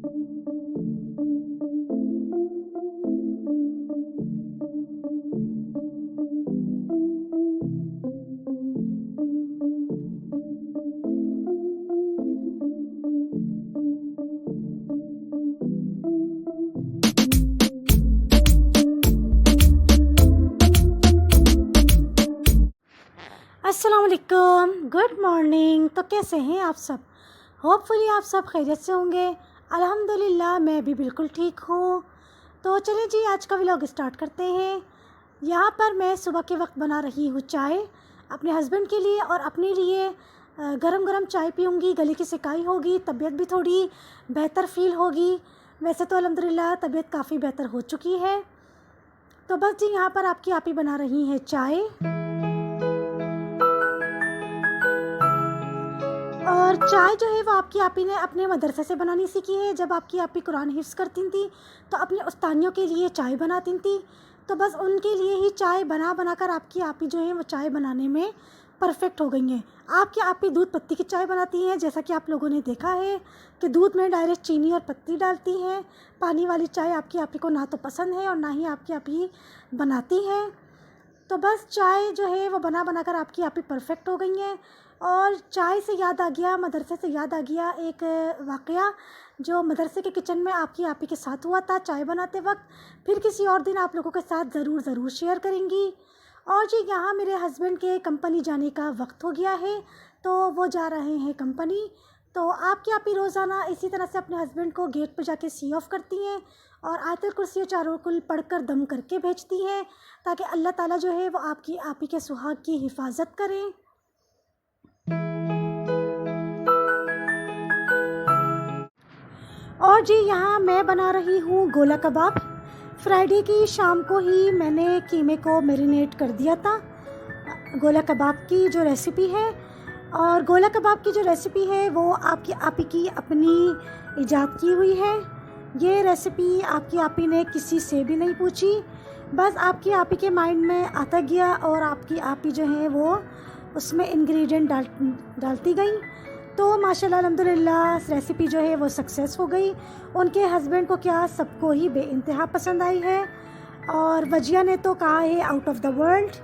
अस्सलाम वालेकुम, good morning. तो कैसे हैं आप सब? होपफुली आप सब खैरियत से होंगे। अल्हम्दुलिल्लाह मैं भी बिल्कुल ठीक हूँ। तो चलिए जी, आज का व्लॉग स्टार्ट करते हैं। यहाँ पर मैं सुबह के वक्त बना रही हूँ चाय अपने हस्बैंड के लिए और अपने लिए। गरम गरम चाय पीऊँगी, गले की सिकाई होगी, तबीयत भी थोड़ी बेहतर फ़ील होगी। वैसे तो अल्हम्दुलिल्लाह तबीयत काफ़ी बेहतर हो चुकी है। तो बस जी, यहाँ पर आपकी आप ही बना रही हैं चाय। और चाय जो है वो आपकी आप ही ने अपने मदरसे से बनानी सीखी है। जब आपकी आप ही कुरान हिफ्ज़ करती थी तो अपनी उस्तानियों के लिए चाय बनाती थी। तो बस उनके लिए ही चाय बना बना कर आपकी आप ही जो है वो चाय बनाने में परफेक्ट हो गई हैं। आपकी आप ही दूध पत्ती की चाय बनाती हैं, जैसा कि आप लोगों ने देखा है कि दूध में डायरेक्ट चीनी और पत्ती डालती हैं। पानी वाली चाय आपकी आप ही को ना तो पसंद है और ना ही आपकी आप ही बनाती हैं। तो बस चाय जो है वो बना बना कर आपकी आप ही परफेक्ट हो गई हैं। और चाय से याद आ गया, मदरसे से याद आ गया एक वाक़या जो मदरसे के किचन में आपकी आप ही के साथ हुआ था चाय बनाते वक्त। फिर किसी और दिन आप लोगों के साथ ज़रूर शेयर करेंगी। और जी, यहाँ मेरे हस्बैंड के कंपनी जाने का वक्त हो गया है, तो वो जा रहे हैं कंपनी। तो आपकी आप ही रोज़ाना इसी तरह से अपने हस्बैंड को गेट पर जाके सी ऑफ़ करती हैं और आयतुल कुर्सी चारों कुल पढ़कर दम करके भेजती हैं, ताकि अल्लाह ताला जो है वो आपकी आप ही के सुहाग की हिफाजत करें। और जी, यहाँ मैं बना रही हूँ गोला कबाब। फ्राइडे की शाम को ही मैंने कीमे को मैरिनेट कर दिया था। गोला कबाब की जो रेसिपी है, और गोला कबाब की जो रेसिपी है वो आपकी आप ही की अपनी ईजाद की हुई है। ये रेसिपी आपकी आप ही ने किसी से भी नहीं पूछी, बस आपकी आप ही के माइंड में आता गया और आपकी आप ही जो है वो उसमें इंग्रेडिएंट डालती गई। तो माशाल्लाह अल्हम्दुलिल्लाह रेसिपी जो है वो सक्सेस हो गई। उनके हस्बैंड को क्या, सबको ही बेइंतहा पसंद आई है। और वजिया ने तो कहा है आउट ऑफ द वर्ल्ड।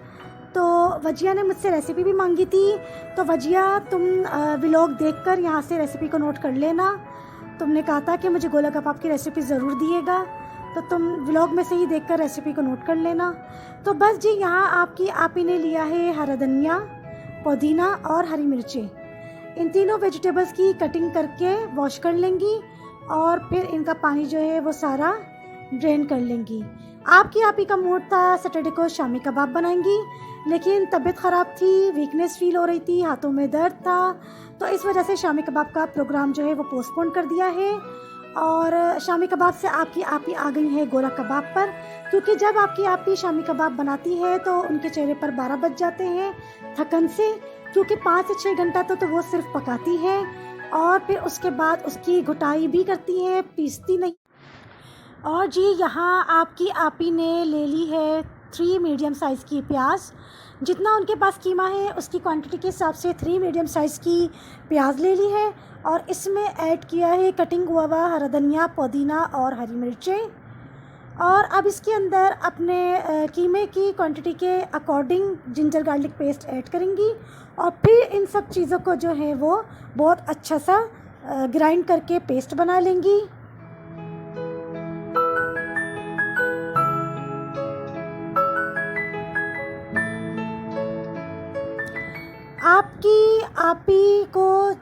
तो वजिया ने मुझसे रेसिपी भी मांगी थी। तो वजिया, तुम व्लॉग देखकर यहाँ से रेसिपी को नोट कर लेना। तुमने कहा था कि मुझे गोला कबाब की रेसिपी ज़रूर दिएगा, तो तुम व्लॉग में से ही देखकर रेसिपी को नोट कर लेना। तो बस जी, यहाँ आपकी आप ही ने लिया है हरा धनिया, पुदीना और हरी मिर्चें। इन तीनों वेजिटेबल्स की कटिंग करके वॉश कर लेंगी और फिर इनका पानी जो है वो सारा ड्रेन कर लेंगी। आपकी आप ही का मूड था सैटरडे को शामी कबाब बनाएंगी, लेकिन तबीयत ख़राब थी, वीकनेस फील हो रही थी, हाथों में दर्द था, तो इस वजह से शामी कबाब का प्रोग्राम जो है वो पोस्टपोन कर दिया है। और शामी कबाब से आपकी आप ही आ गई है गोला कबाब पर, क्योंकि जब आपकी आप ही शामी कबाब बनाती है तो उनके चेहरे पर 12 बज जाते हैं थकन से, क्योंकि 5 से 6 घंटा तो वो सिर्फ पकाती है और फिर उसके बाद उसकी घुटाई भी करती है, पीसती नहीं। और जी, यहाँ आपकी आप ही ने ले ली है 3 मीडियम साइज़ की प्याज। जितना उनके पास कीमा है उसकी क्वांटिटी के हिसाब से 3 मीडियम साइज़ की प्याज ले ली है और इसमें ऐड किया है कटिंग हुआ हरा धनिया, पुदीना और हरी मिर्चें। और अब इसके अंदर अपने कीमे की क्वांटिटी के according ginger garlic paste add करेंगी और फिर इन सब चीज़ों को जो है वो बहुत अच्छा सा ग्राइंड करके पेस्ट बना लेंगी। आपकी आप ही को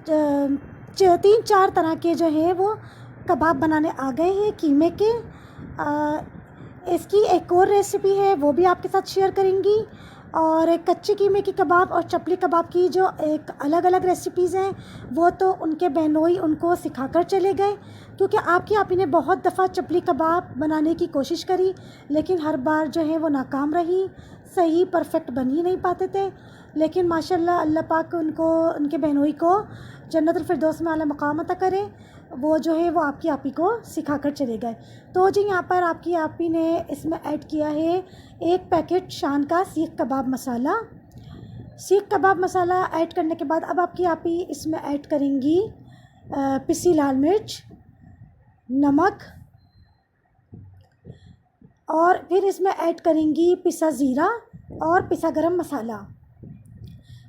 3-4 तरह के जो है वो कबाब बनाने आ गए हैं कीमे के। इसकी एक और रेसिपी है, वो भी आपके साथ शेयर करेंगी। और एक कच्चे कीमे की कबाब और चपली कबाब की जो एक अलग अलग रेसिपीज़ हैं, वो तो उनके बहनोई उनको सिखाकर चले गए, क्योंकि आपकी आप ही ने बहुत दफ़ा चपली कबाब बनाने की कोशिश करी, लेकिन हर बार जो है वो नाकाम रही, सही परफेक्ट बन ही नहीं पाते थे। लेकिन माशाल्लाह अल्लाह पाक उनको, उनके बहनोई को जन्नतुल फिरदौस में आला मकाम अता करे। वो जो है वो आपकी आप ही को सिखा कर चले गए। तो जी, यहाँ पर आपकी आप ही ने इसमें ऐड किया है 1 पैकेट शान का सीख कबाब मसाला। सीख कबाब मसाला ऐड करने के बाद अब आपकी आप ही इसमें ऐड करेंगी पिसी लाल मिर्च, नमक और फिर इसमें ऐड करेंगी पिसा ज़ीरा और पिसा गरम मसाला।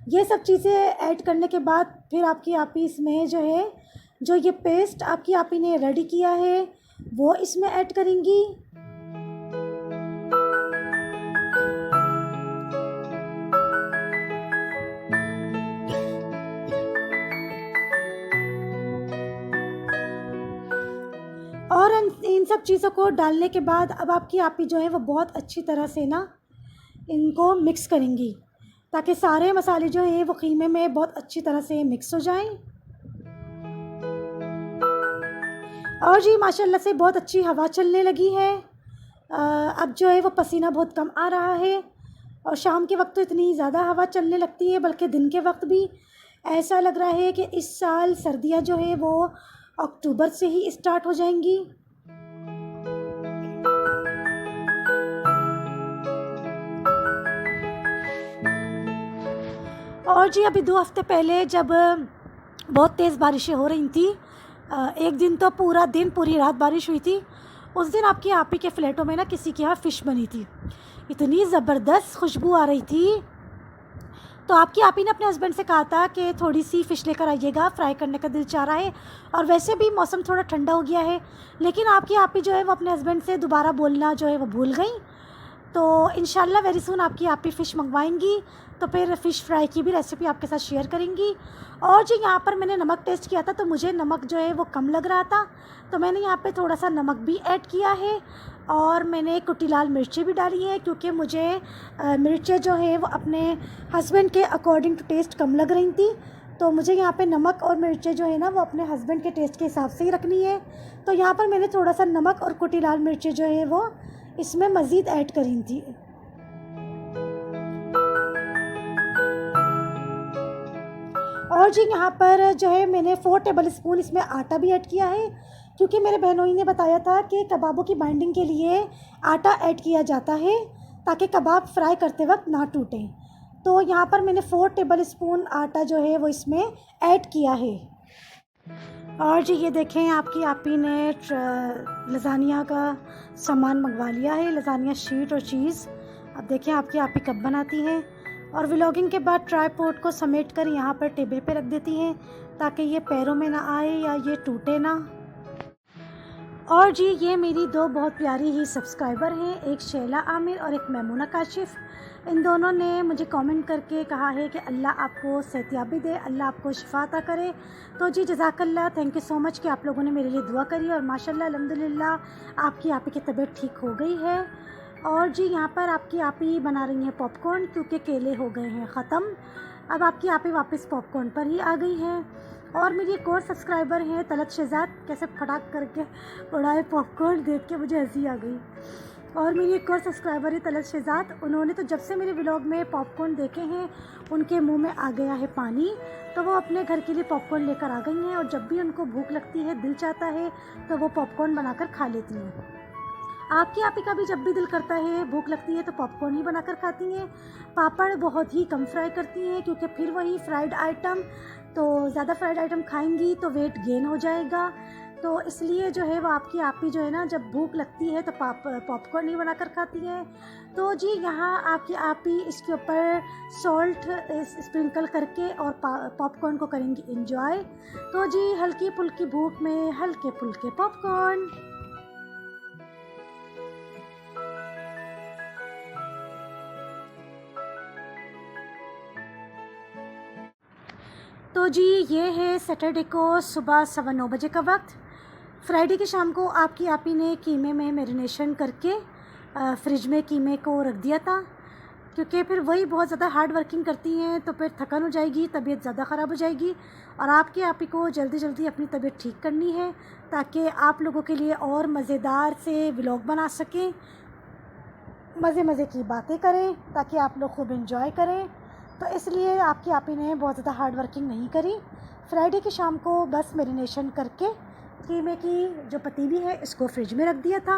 ये सब चीज़ें ऐड करने के बाद फिर आपकी आपी इसमें जो है, जो ये पेस्ट आपकी आपी ने रेडी किया है वो इसमें ऐड करेंगी। और इन सब चीज़ों को डालने के बाद अब आपकी आपी जो है वो बहुत अच्छी तरह से ना इनको मिक्स करेंगी ताकि सारे मसाले जो हैं वो कीमे में बहुत अच्छी तरह से मिक्स हो जाएं। और जी माशाल्लाह से बहुत अच्छी हवा चलने लगी है। अब जो है वो पसीना बहुत कम आ रहा है और शाम के वक्त तो इतनी ज़्यादा हवा चलने लगती है, बल्कि दिन के वक्त भी ऐसा लग रहा है कि इस साल सर्दियाँ जो है वो अक्टूबर से ही स्टार्ट हो जाएंगी। और जी अभी 2 हफ्ते पहले जब बहुत तेज़ बारिशें हो रही थी, एक दिन तो पूरा दिन पूरी रात बारिश हुई थी। उस दिन आपकी आपी के फ्लैटों में ना किसी के यहाँ फ़िश बनी थी, इतनी ज़बरदस्त खुशबू आ रही थी। तो आपकी आपी ने अपने हस्बैंड से कहा था कि थोड़ी सी फ़िश लेकर आइएगा, फ्राई करने का दिल चाह रहा है। और वैसे भी मौसम थोड़ा ठंडा हो गया है, लेकिन आपकी आपी जो है वो अपने हस्बैंड से दोबारा बोलना जो है वो भूल गई। तो इंशाल्लाह वेरी सून आपकी आपी फ़िश मंगवाएंगी तो फिर फ़िश फ्राई की भी रेसिपी आपके साथ शेयर करेंगी। और जी यहाँ पर मैंने नमक टेस्ट किया था तो मुझे नमक जो है वो कम लग रहा था, तो मैंने यहाँ पे थोड़ा सा नमक भी ऐड किया है। और मैंने कुटी लाल मिर्ची भी डाली है क्योंकि मुझे मिर्चें जो है वो अपने हस्बैंड के अकॉर्डिंग टू टेस्ट कम लग रही थी। तो मुझे यहाँ पे नमक और मिर्चें जो है ना वो अपने हस्बैंड के टेस्ट के हिसाब से ही रखनी है। तो यहाँ पर मैंने थोड़ा सा नमक और कुटी लाल मिर्चें जो है वो इसमें मज़ीद ऐड करी थी। और जी यहाँ पर जो है मैंने 4 टेबल स्पून इसमें आटा भी ऐड किया है क्योंकि मेरे बहनोई ने बताया था कि कबाबों की बाइंडिंग के लिए आटा ऐड किया जाता है ताकि कबाब फ्राई करते वक्त ना टूटें। तो यहाँ पर मैंने 4 टेबल स्पून आटा जो है वो इसमें ऐड किया है। और जी ये देखें आपकी आपी ने लजानिया का सामान मंगवा लिया है, लजानिया शीट और चीज़। अब देखें आपकी आपी कब बनाती हैं। और व्लॉगिंग के बाद ट्राइपॉड को समेट कर यहाँ पर टेबल पे रख देती हैं ताकि ये पैरों में ना आए या ये टूटे ना। और जी ये मेरी 2 बहुत प्यारी ही सब्सक्राइबर हैं, एक शैला आमिर और एक मैमूना काशिफ। इन दोनों ने मुझे कमेंट करके कहा है कि अल्लाह आपको सेहतियाबी दे, अल्लाह आपको शिफा अता करे। तो जी जज़ाकल्लाह, थैंक यू सो मच कि आप लोगों ने मेरे लिए दुआ करी और माशाल्लाह अल्हम्दुलिल्लाह आपकी आपी की तबीयत ठीक हो गई है। और जी यहाँ पर आपकी आपी बना रही हैं पॉपकॉर्न क्योंकि केले हो गए हैं ख़त्म। अब आपकी आपी वापस पॉपकॉर्न पर ही आ गई हैं। और मेरी एक और सब्सक्राइबर हैं तलत शहजाद, कैसे फटाक करके उड़ाए पॉपकॉर्न, देख के मुझे हंसी आ गई। और मेरी एक और सब्सक्राइबर है तलत शहजाद, उन्होंने तो जब से मेरे व्लॉग में पॉपकॉर्न देखे हैं उनके मुंह में आ गया है पानी, तो वो अपने घर के लिए पॉपकॉर्न लेकर आ गई हैं। और जब भी उनको भूख लगती है, दिल चाहता है, तो वो पॉपकॉर्न बनाकर खा लेती हैं। आपकी आपी का भी जब भी दिल करता है, भूख लगती है, तो पॉपकॉर्न ही बनाकर खाती हैं। पापड़ बहुत ही कम फ्राई करती हैं क्योंकि फिर वही फ्राइड आइटम, तो ज़्यादा फ्राइड आइटम खाएंगी तो वेट गेन हो जाएगा। तो इसलिए जो है वो आपकी आपी जो है ना जब भूख लगती है तो पॉपकॉर्न ही बनाकर खाती है। तो जी यहाँ आपकी आपी इसके ऊपर सॉल्ट स्प्रिंकल करके और पॉपकॉर्न को करेंगी इंजॉय। तो जी हल्की फुल्की भूख में हल्के फुल्के पॉपकॉर्न। तो जी ये है सैटरडे को सुबह 9:15 बजे का वक्त। फ्राइडे की शाम को आपकी आपी ने कीमे में मैरिनेशन करके फ्रिज में कीमे को रख दिया था क्योंकि फिर वही बहुत ज़्यादा हार्ड वर्किंग करती हैं तो फिर थकान हो जाएगी, तबीयत ज़्यादा ख़राब हो जाएगी। और आपकी आपी को जल्दी जल्दी अपनी तबीयत ठीक करनी है ताकि आप लोगों के लिए और मज़ेदार से व्लॉग बना सकें, मज़े मज़े की बातें करें ताकि आप लोग खूब इंजॉय करें। तो इसलिए आपकी आपी ने बहुत ज़्यादा हार्ड वर्किंग नहीं करी। फ्राइडे की शाम को बस मैरिनेशन करके कीमे की जो पतीली है इसको फ्रिज में रख दिया था।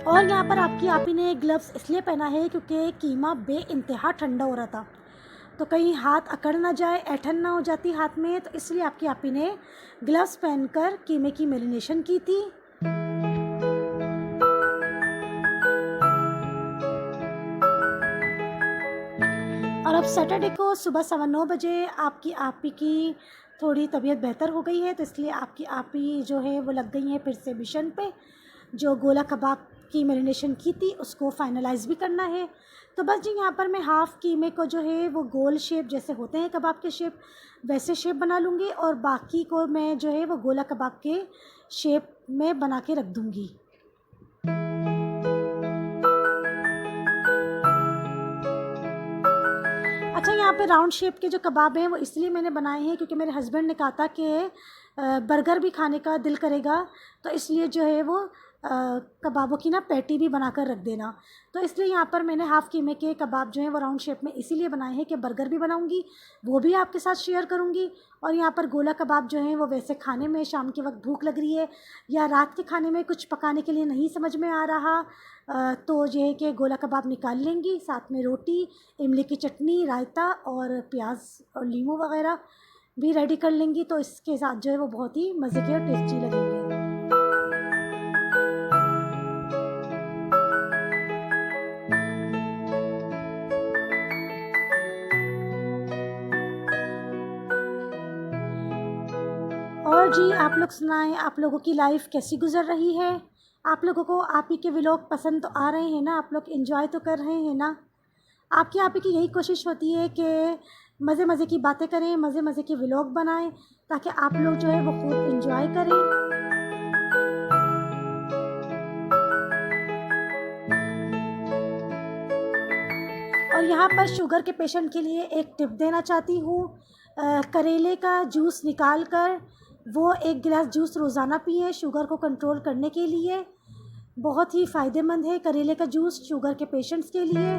और यहाँ पर आपकी आपी ने ग्लव्स इसलिए पहना है क्योंकि कीमा बेइंतहा ठंडा हो रहा था। तो कहीं हाथ अकड़ ना जाए, ऐंठन ना हो जाती हाथ में, तो इसलिए आपकी आपी ने ग्लव्स पहनकर कीमे की मैरिनेशन की थी। और अब सैटरडे को सुबह 9:15 बजे आपकी आपी की थोड़ी तबीयत बेहतर हो गई है, तो इसलिए आपकी आपी जो है वो लग गई हैं फिर से मिशन पे। जो गोला कबाब की मैरिनेशन की थी उसको फाइनलाइज़ भी करना है। तो बस जी यहाँ पर मैं हाफ़ कीमे को जो है वो गोल शेप जैसे होते हैं कबाब के शेप, वैसे शेप बना लूँगी, और बाकी को मैं जो है वो गोला कबाब के शेप में बना के रख दूँगी। अच्छा, यहाँ पे राउंड शेप के जो कबाब हैं वो इसलिए मैंने बनाए हैं क्योंकि मेरे हस्बैंड ने कहा था कि बर्गर भी खाने का दिल करेगा, तो इसलिए जो है वो कबाबों की ना पैटी भी बनाकर रख देना। तो इसलिए यहाँ पर मैंने हाफ़ कीमे के कबाब जो हैं वो राउंड शेप में इसीलिए बनाए हैं कि बर्गर भी बनाऊँगी, वो भी आपके साथ शेयर करूँगी। और यहाँ पर गोला कबाब जो हैं वो वैसे खाने में शाम के वक्त भूख लग रही है या रात के खाने में कुछ पकाने के लिए नहीं समझ में आ रहा, तो ये है कि गोला कबाब निकाल लेंगी, साथ में रोटी, इमली की चटनी, रायता और प्याज और नींबू वगैरह भी रेडी कर लेंगी। तो इसके साथ जो है वो बहुत ही मज़े के और टेस्टी लगेंगे। और जी आप लोग सुनाएं, आप लोगों की लाइफ कैसी गुजर रही है? आप लोगों को आप ही के व्लॉग पसंद तो आ रहे हैं ना? आप लोग एंजॉय तो कर रहे हैं ना? आपकी आप ही की यही कोशिश होती है कि मज़े मज़े की बातें करें, मज़े मज़े के व्लॉग बनाएं, ताकि आप लोग जो है वो खूब एंजॉय करें। और यहाँ पर शुगर के पेशेंट के लिए एक टिप देना चाहती हूँ। करेले का जूस निकाल कर वो 1 गिलास जूस रोज़ाना पिएं शुगर को कंट्रोल करने के लिए। बहुत ही फ़ायदेमंद है करेले का जूस शुगर के पेशेंट्स के लिए।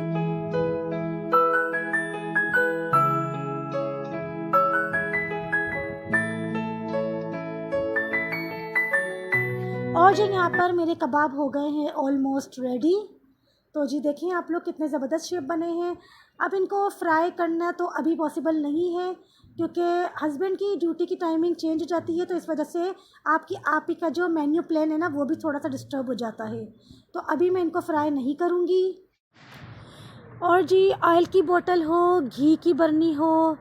और जी यहाँ पर मेरे कबाब हो गए हैं ऑलमोस्ट रेडी। तो जी देखिए आप लोग कितने ज़बरदस्त शेप बने हैं। अब इनको फ्राई करना तो अभी पॉसिबल नहीं है क्योंकि हस्बैंड की ड्यूटी की टाइमिंग चेंज हो जाती है, तो इस वजह से आपकी आप ही का जो मेन्यू प्लान है ना वो भी थोड़ा सा डिस्टर्ब हो जाता है। तो अभी मैं इनको फ्राई नहीं करूँगी। और जी ऑयल की बोतल हो, घी की बरनी हो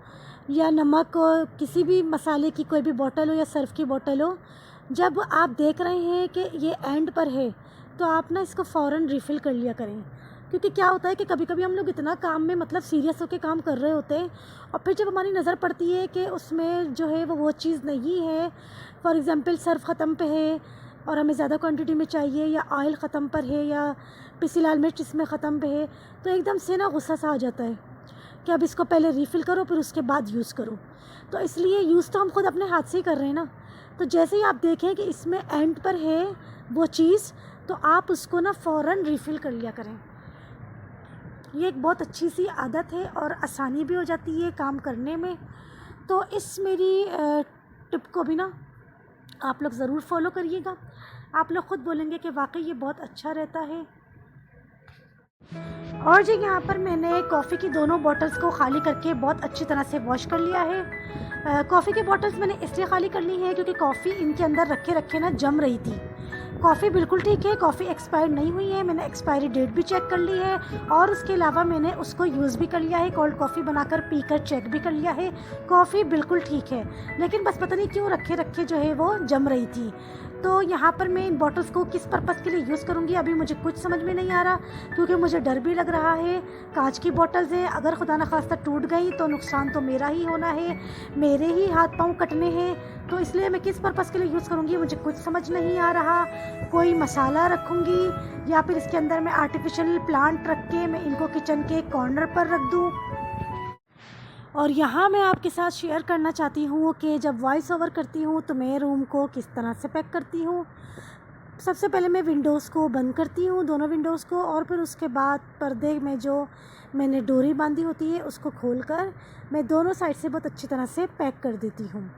या नमक हो, किसी भी मसाले की कोई भी बोतल हो या सर्फ की बोतल हो, जब आप देख रहे हैं कि ये एंड पर है तो आप ना इसको फ़ौरन रिफ़िल कर लिया करें। क्योंकि क्या होता है कि कभी कभी हम लोग इतना काम में मतलब सीरियस होकर काम कर रहे होते हैं और फिर जब हमारी नज़र पड़ती है कि उसमें जो है वो चीज़ नहीं है, फॉर एग्ज़ाम्पल सर्फ ख़त्म पे है और हमें ज़्यादा क्वांटिटी में चाहिए, या ऑयल ख़त्म पर है, या पिसी लाल मिर्च इसमें ख़त्म पे है, तो एकदम से ना गुस्सा सा आ जाता है कि अब इसको पहले रीफ़िल करो फिर उसके बाद यूज़ करो। तो इसलिए यूज़ तो हम खुद अपने हाथ से ही कर रहे हैं ना। तो जैसे ही आप देखें कि इसमें एंड पर है वो चीज़, तो आप उसको ना फ़ौरन रीफ़िल कर लिया करें। ये एक बहुत अच्छी सी आदत है और आसानी भी हो जाती है काम करने में। तो इस मेरी टिप को भी ना आप लोग ज़रूर फॉलो करिएगा। आप लोग ख़ुद बोलेंगे कि वाकई ये बहुत अच्छा रहता है। और जी यहाँ पर मैंने कॉफ़ी की दोनों बॉटल्स को खाली करके बहुत अच्छी तरह से वॉश कर लिया है। कॉफ़ी की बॉटल्स मैंने इसलिए खाली कर ली है क्योंकि कॉफ़ी इनके अंदर रखे रखे ना जम रही थी। कॉफ़ी बिल्कुल ठीक है, कॉफ़ी एक्सपायर नहीं हुई है, मैंने एक्सपायरी डेट भी चेक कर ली है और उसके अलावा मैंने उसको यूज़ भी कर लिया है, कोल्ड कॉफ़ी बनाकर पीकर चेक भी कर लिया है। कॉफ़ी बिल्कुल ठीक है, लेकिन बस पता नहीं क्यों रखे रखे जो है वो जम रही थी। तो यहाँ पर मैं इन बॉटल्स को किस पर्पज़ के लिए यूज़ करूँगी अभी मुझे कुछ समझ में नहीं आ रहा, क्योंकि मुझे डर भी लग रहा है। कांच की बॉटल्स हैं, अगर खुदा न खास्ता टूट गई तो नुकसान तो मेरा ही होना है, मेरे ही हाथ पाँव कटने हैं। तो इसलिए मैं किस पर्पज़ के लिए यूज़ करूँगी मुझे कुछ समझ नहीं आ रहा। कोई मसाला रखूँगी या फिर इसके अंदर मैं आर्टिफिशियल प्लांट रख के मैं इनको किचन के कॉर्नर पर रख दूँ। और यहाँ मैं आपके साथ शेयर करना चाहती हूँ कि जब वॉइस ओवर करती हूँ तो मैं रूम को किस तरह से पैक करती हूँ। सबसे पहले मैं विंडोज़ को बंद करती हूँ, दोनों विंडोज़ को, और फिर उसके बाद पर्दे में जो मैंने डोरी बांधी होती है उसको खोलकर मैं दोनों साइड से बहुत अच्छी तरह से पैक कर देती हूँ।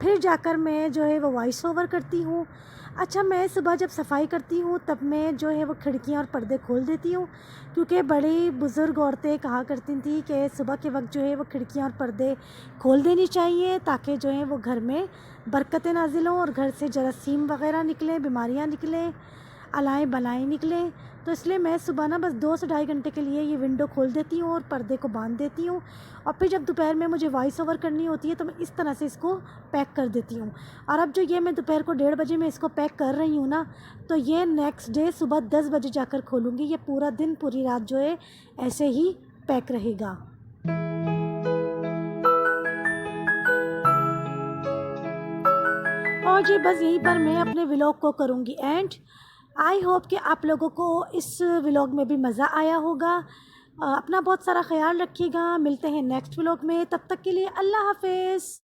फिर जाकर मैं जो है वो वॉइस ओवर करती हूँ। अच्छा, मैं सुबह जब सफाई करती हूँ तब मैं जो है वो खिड़कियाँ और पर्दे खोल देती हूँ, क्योंकि बड़ी बुज़ुर्ग औरतें कहा करती थी कि सुबह के वक्त जो है वो खिड़कियाँ और पर्दे खोल देनी चाहिए, ताकि जो है वो घर में बरकतें नाजिल हों और घर से जरासीम वग़ैरह निकलें, बीमारियाँ निकलें, अलाएँ बलाएँ निकलें। तो इसलिए मैं सुबह ना बस 2 से ढाई घंटे के लिए ये विंडो खोल देती हूँ और पर्दे को बांध देती हूँ, और फिर जब दोपहर में मुझे वॉइस ओवर करनी होती है तो मैं इस तरह से इसको पैक कर देती हूँ। और अब जो ये मैं दोपहर को 1:30 बजे मैं इसको पैक कर रही हूँ ना, तो ये नेक्स्ट डे सुबह 10 बजे जाकर खोलूँगी। ये पूरा दिन पूरी रात जो है ऐसे ही पैक रहेगा। और जी बस यहीं पर मैं अपने व्लॉग को करूँगी एंड। आई होप कि आप लोगों को इस व्लॉग में भी मज़ा आया होगा। अपना बहुत सारा ख्याल रखिएगा। मिलते हैं नेक्स्ट व्लॉग में, तब तक के लिए अल्लाह हाफ़िज़।